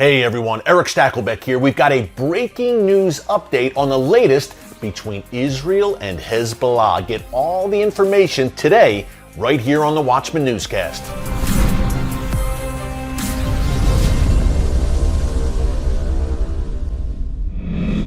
Hey everyone, Erick Stakelbeck here. We've got a breaking news update on the latest between Israel and Hezbollah. Get all the information today right here on the Watchman Newscast.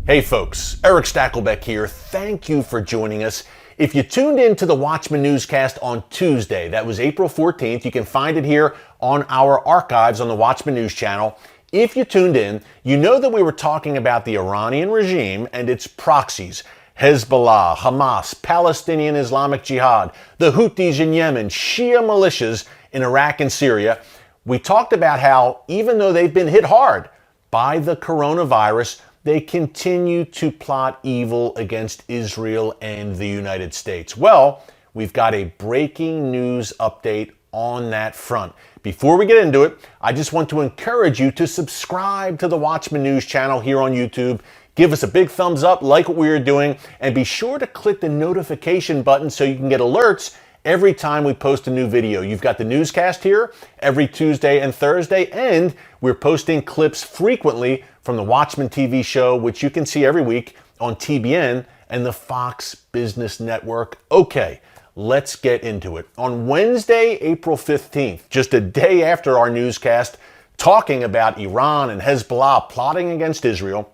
Hey folks, Erick Stakelbeck here. Thank you for joining us. If you tuned in to the Watchman Newscast on Tuesday, that was April 14th, you can find it here on our archives on the Watchman News channel. If you tuned in, you know that we were talking about the Iranian regime and its proxies, Hezbollah, Hamas, Palestinian Islamic Jihad, the Houthis in Yemen, Shia militias in Iraq and Syria. We talked about how even though they've been hit hard by the coronavirus, they continue to plot evil against Israel and the United States. Well, we've got a breaking news update on that front. Before we get into it, I just want to encourage you to subscribe to the Watchman News channel here on YouTube. Give us a big thumbs up, like what we are doing, and be sure to click the notification button so you can get alerts every time we post a new video. You've got the newscast here every Tuesday and Thursday, and we're posting clips frequently from the Watchman TV show, which you can see every week on TBN and the Fox Business Network. Okay, let's get into it. On Wednesday, April 15th, just a day after our newscast, talking about Iran and Hezbollah plotting against Israel,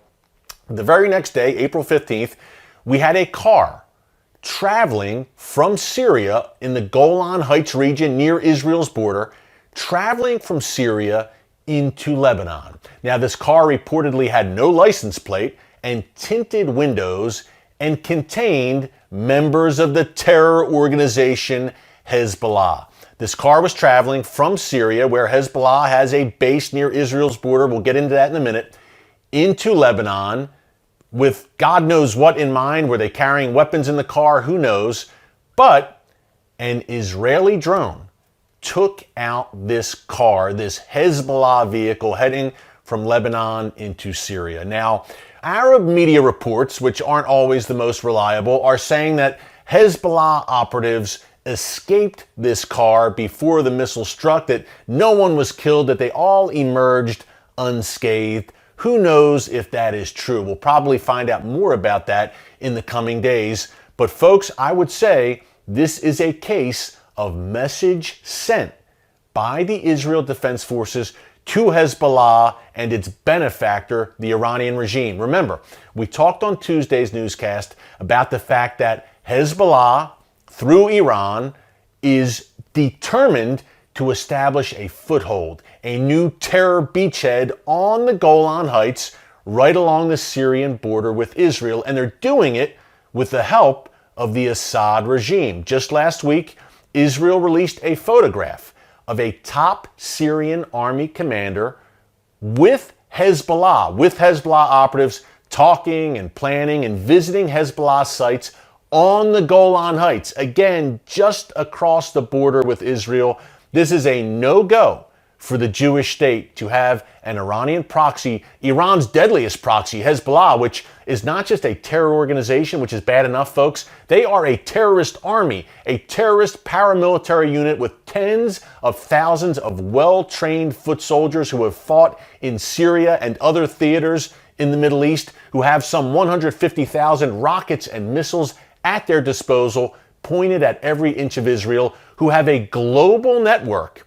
the very next day, April 15th, we had a car traveling from Syria in the Golan Heights region near Israel's border, traveling from Syria into Lebanon. Now, this car reportedly had no license plate and tinted windows and contained members of the terror organization Hezbollah. This car was traveling from Syria, where Hezbollah has a base near Israel's border, we'll get into that in a minute, into Lebanon with God knows what in mind. Were they carrying weapons in the car? Who knows? But an Israeli drone took out this car, this Hezbollah vehicle heading from Lebanon into Syria. Now, Arab media reports, which aren't always the most reliable, are saying that Hezbollah operatives escaped this car before the missile struck, that no one was killed, that they all emerged unscathed. Who knows if that is true? We'll probably find out more about that in the coming days. But folks, I would say this is a case of message sent by the Israel Defense Forces to Hezbollah and its benefactor, the Iranian regime. Remember, we talked on Tuesday's newscast about the fact that Hezbollah, through Iran, is determined to establish a foothold, a new terror beachhead on the Golan Heights, right along the Syrian border with Israel, and they're doing it with the help of the Assad regime. Just last week, Israel released a photograph of a top Syrian army commander with Hezbollah operatives talking and planning and visiting Hezbollah sites on the Golan Heights. Again, just across the border with Israel. This is a no-go for the Jewish state to have an Iranian proxy, Iran's deadliest proxy, Hezbollah, which is not just a terror organization, which is bad enough, folks. They are a terrorist army, a terrorist paramilitary unit with tens of thousands of well-trained foot soldiers who have fought in Syria and other theaters in the Middle East, who have some 150,000 rockets and missiles at their disposal, pointed at every inch of Israel, who have a global network.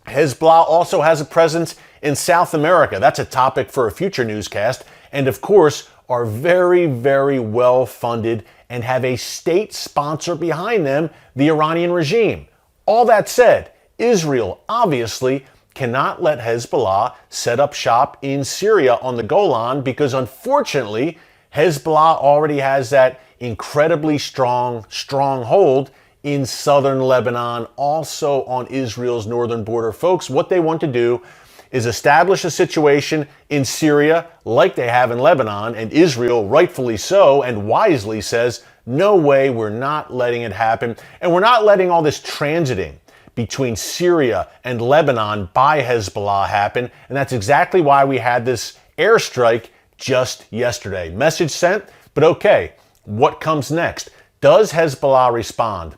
Hezbollah also has a presence in South America. That's a topic for a future newscast. And of course, are very, very well funded and have a state sponsor behind them, the Iranian regime. All that said, Israel obviously cannot let Hezbollah set up shop in Syria on the Golan because unfortunately, Hezbollah already has that incredibly strong stronghold in southern Lebanon, also on Israel's northern border. Folks, what they want to do is establish a situation in Syria like they have in Lebanon, and Israel, rightfully so and wisely, says, no way, we're not letting it happen. And we're not letting all this transiting between Syria and Lebanon by Hezbollah happen. And that's exactly why we had this airstrike just yesterday. Message sent, but okay, what comes next? Does Hezbollah respond?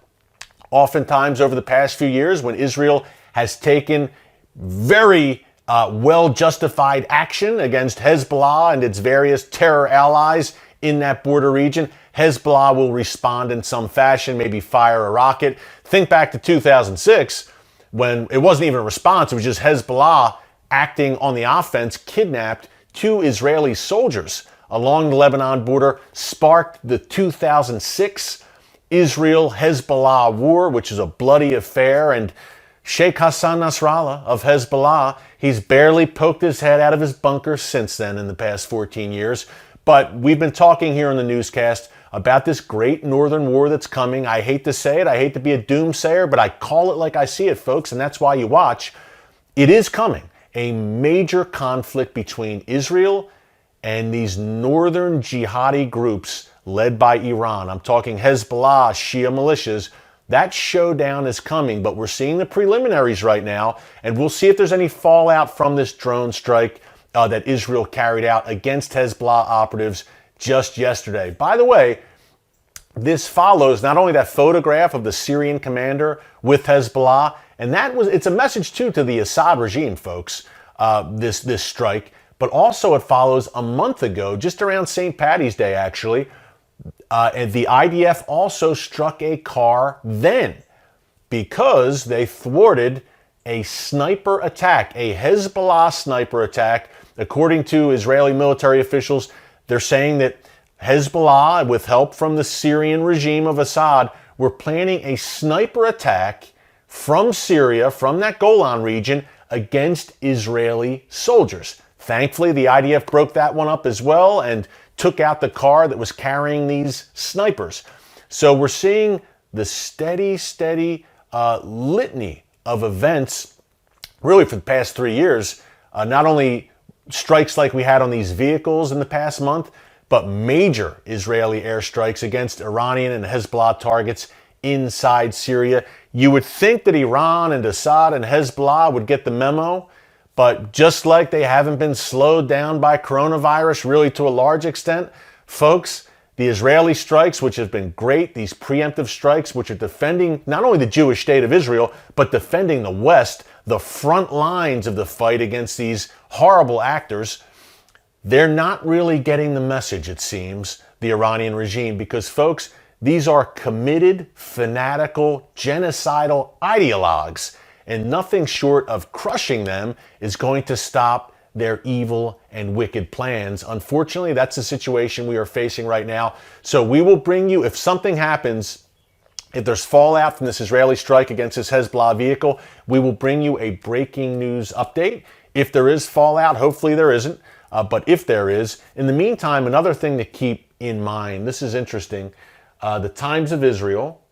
Oftentimes over the past few years, when Israel has taken very well-justified action against Hezbollah and its various terror allies in that border region. Hezbollah will respond in some fashion, maybe fire a rocket. Think back to 2006 when it wasn't even a response. It was just Hezbollah acting on the offense, kidnapped 2 Israeli soldiers along the Lebanon border, sparked the 2006 Israel-Hezbollah war, which is a bloody affair. And Sheikh Hassan Nasrallah of Hezbollah, he's barely poked his head out of his bunker since then in the past 14 years. But we've been talking here on the newscast about this great northern war that's coming. I hate to say it, I hate to be a doomsayer, but I call it like I see it, folks, and that's why you watch. It is coming. A major conflict between Israel and these northern jihadi groups led by Iran. I'm talking Hezbollah, Shia militias. That showdown is coming, but we're seeing the preliminaries right now, and we'll see if there's any fallout from this drone strike that Israel carried out against Hezbollah operatives just yesterday. By the way, this follows not only that photograph of the Syrian commander with Hezbollah, and it's a message too to the Assad regime, folks, this strike, but also it follows a month ago, just around St. Paddy's Day actually, and the IDF also struck a car then because they thwarted a sniper attack, a Hezbollah sniper attack. According to Israeli military officials, they're saying that Hezbollah, with help from the Syrian regime of Assad, were planning a sniper attack from Syria, from that Golan region, against Israeli soldiers. Thankfully, the IDF broke that one up as well and took out the car that was carrying these snipers. So we're seeing the steady litany of events, really for the past 3 years, not only strikes like we had on these vehicles in the past month, but major Israeli airstrikes against Iranian and Hezbollah targets inside Syria. You would think that Iran and Assad and Hezbollah would get the memo, but just like they haven't been slowed down by coronavirus really to a large extent, folks, the Israeli strikes, which have been great, these preemptive strikes, which are defending not only the Jewish state of Israel, but defending the West, the front lines of the fight against these horrible actors, they're not really getting the message, it seems, the Iranian regime, because, folks, these are committed, fanatical, genocidal ideologues, and nothing short of crushing them is going to stop their evil and wicked plans. Unfortunately, that's the situation we are facing right now. So we will bring you, if something happens, if there's fallout from this Israeli strike against this Hezbollah vehicle, we will bring you a breaking news update. If there is fallout, hopefully there isn't, but if there is, in the meantime, another thing to keep in mind, this is interesting, the Times of Israel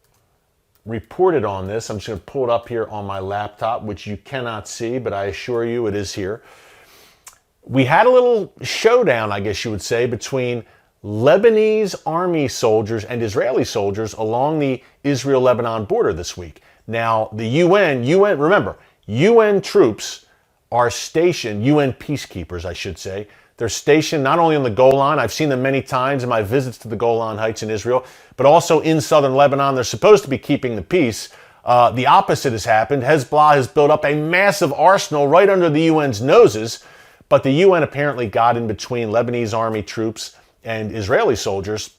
reported on this. I'm just going to pull it up here on my laptop, which you cannot see, but I assure you it is here. We had a little showdown, I guess you would say, between Lebanese army soldiers and Israeli soldiers along the Israel-Lebanon border this week. Now, the UN, remember, UN troops are stationed, UN peacekeepers, I should say. They're stationed not only on the Golan, I've seen them many times in my visits to the Golan Heights in Israel, but also in southern Lebanon. They're supposed to be keeping the peace. The opposite has happened. Hezbollah has built up a massive arsenal right under the UN's noses, but the UN apparently got in between Lebanese army troops and Israeli soldiers.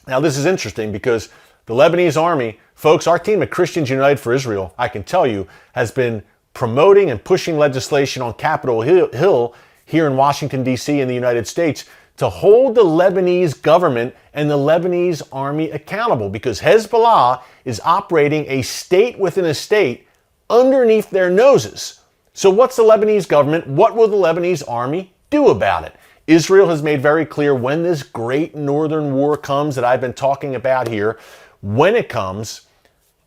Now, this is interesting because the Lebanese army, folks, our team at Christians United for Israel, I can tell you, has been promoting and pushing legislation on Capitol Hill here in Washington, D.C. in the United States to hold the Lebanese government and the Lebanese army accountable, because Hezbollah is operating a state within a state underneath their noses. So what's the Lebanese government? What will the Lebanese army do about it? Israel has made very clear when this great northern war comes that I've been talking about here, when it comes,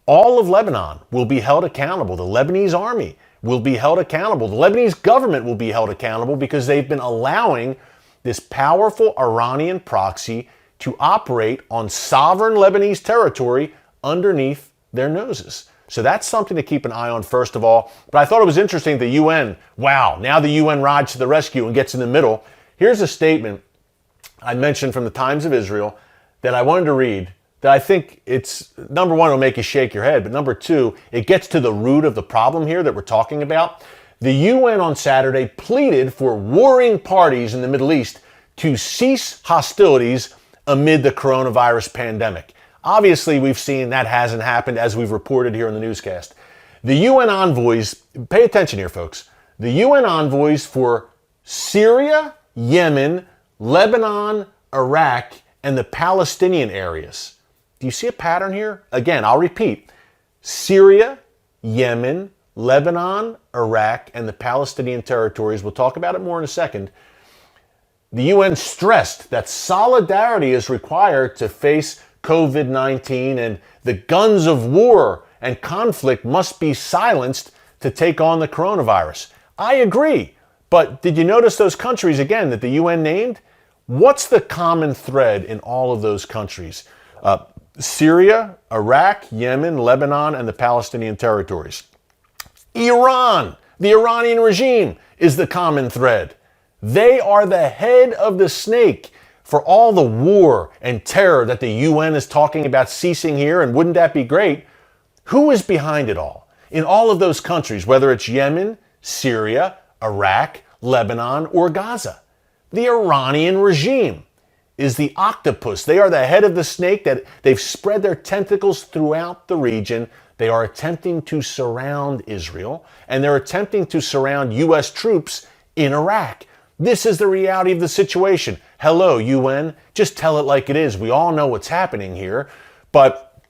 all of Lebanon will be held accountable. The Lebanese army will be held accountable. The Lebanese government will be held accountable because they've been allowing this powerful Iranian proxy to operate on sovereign Lebanese territory underneath their noses. So that's something to keep an eye on, first of all. But I thought it was interesting, the UN, wow, now the UN rides to the rescue and gets in the middle. Here's a statement I mentioned from the Times of Israel that I wanted to read, that I think it's, number one, it'll make you shake your head, but number two, it gets to the root of the problem here that we're talking about. The UN on Saturday pleaded for warring parties in the Middle East to cease hostilities amid the coronavirus pandemic. Obviously, we've seen that hasn't happened, as we've reported here in the newscast. The UN envoys, pay attention here, folks, the UN envoys for Syria, Yemen, Lebanon, Iraq, and the Palestinian areas. Do you see a pattern here? Again, I'll repeat. Syria, Yemen, Lebanon, Iraq, and the Palestinian territories. We'll talk about it more in a second. The UN stressed that solidarity is required to face COVID-19, and the guns of war and conflict must be silenced to take on the coronavirus. I agree, but did you notice those countries, again, that the UN named? What's the common thread in all of those countries? Syria, Iraq, Yemen, Lebanon, and the Palestinian territories. Iran, the Iranian regime, is the common thread. They are the head of the snake for all the war and terror that the UN is talking about ceasing here, and wouldn't that be great? Who is behind it all? In all of those countries, whether it's Yemen, Syria, Iraq, Lebanon, or Gaza. The Iranian regime is the octopus. They are the head of the snake that they've spread their tentacles throughout the region. They are attempting to surround Israel, and they're attempting to surround U.S. troops in Iraq. This is the reality of the situation. Hello, UN. Just tell it like it is. We all know what's happening here. But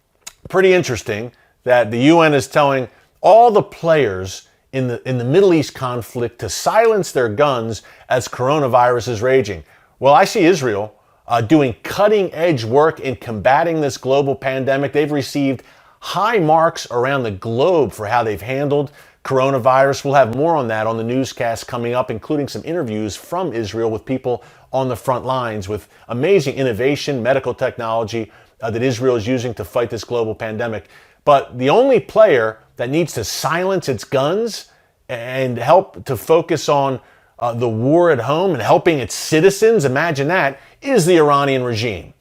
pretty interesting that the UN is telling all the players in the Middle East conflict to silence their guns as coronavirus is raging. Well, I see Israel doing cutting-edge work in combating this global pandemic. They've received high marks around the globe for how they've handled coronavirus. We'll have more on that on the newscast coming up, including some interviews from Israel with people on the front lines with amazing innovation, medical technology that Israel is using to fight this global pandemic. But the only player that needs to silence its guns and help to focus on the war at home and helping its citizens, imagine that, is the Iranian regime.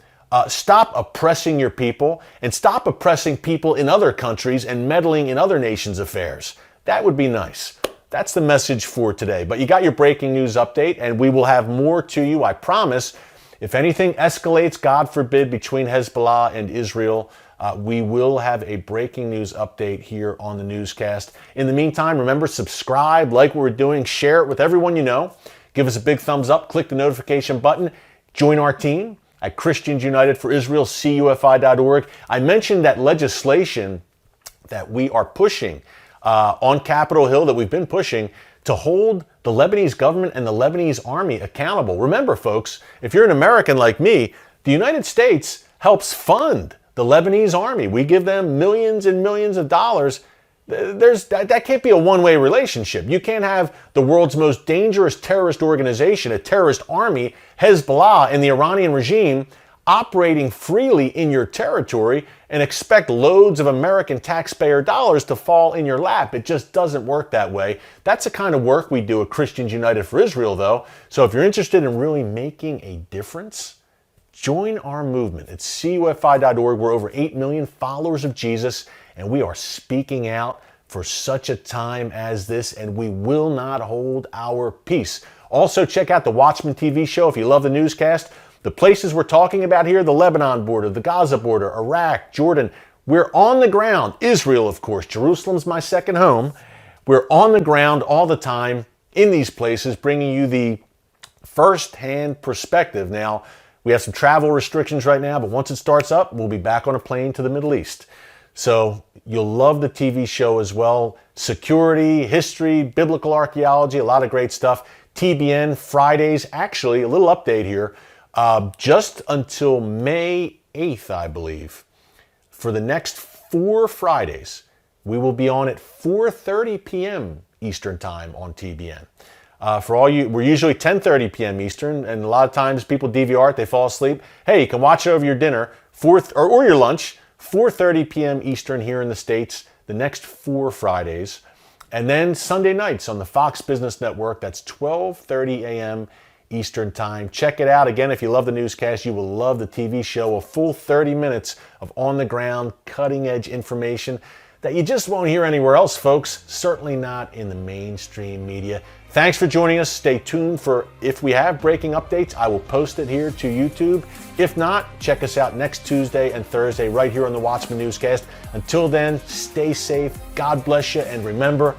Stop oppressing your people and stop oppressing people in other countries and meddling in other nations' affairs. That would be nice. That's the message for today. But you got your breaking news update, and we will have more to you, I promise. If anything escalates, God forbid, between Hezbollah and Israel, we will have a breaking news update here on the newscast. In the meantime, remember, subscribe, like what we're doing, share it with everyone you know. Give us a big thumbs up, click the notification button, join our team at Christians United for Israel, CUFI.org. I mentioned that legislation that we are pushing on Capitol Hill, that we've been pushing to hold the Lebanese government and the Lebanese army accountable. Remember, folks, if you're an American like me, the United States helps fund the Lebanese army. We give them millions and millions of dollars. That can't be a one-way relationship. You can't have the world's most dangerous terrorist organization, a terrorist army, Hezbollah, and the Iranian regime operating freely in your territory and expect loads of American taxpayer dollars to fall in your lap. It just doesn't work that way. That's the kind of work we do at Christians United for Israel, though. So if you're interested in really making a difference, join our movement at CUFI.org. We're over 8 million followers of Jesus, and we are speaking out for such a time as this, and we will not hold our peace. Also, check out the Watchman TV show if you love the newscast. The places we're talking about here, the Lebanon border, the Gaza border, Iraq, Jordan. We're on the ground. Israel, of course. Jerusalem's my second home. We're on the ground all the time in these places, bringing you the first-hand perspective. Now, we have some travel restrictions right now, but once it starts up, we'll be back on a plane to the Middle East. So you'll love the TV show as well. Security, history, biblical archaeology, a lot of great stuff. TBN Fridays, actually, a little update here. Just until May 8th, I believe, for the next 4 Fridays, we will be on at 4:30 p.m. Eastern Time on TBN. For all you, we're usually 10:30 p.m. Eastern, and a lot of times people DVR it, they fall asleep. Hey, you can watch it over your dinner, or your lunch, 4:30 p.m. Eastern here in the States, the next 4 Fridays. And then Sunday nights on the Fox Business Network, that's 12:30 a.m. Eastern Time. Check it out. Again, if you love the newscast, you will love the TV show. A full 30 minutes of on-the-ground, cutting-edge information that you just won't hear anywhere else, folks. Certainly not in the mainstream media. Thanks for joining us. Stay tuned for if we have breaking updates, I will post it here to YouTube. If not, check us out next Tuesday and Thursday right here on the Watchman Newscast. Until then, stay safe, God bless you, and remember,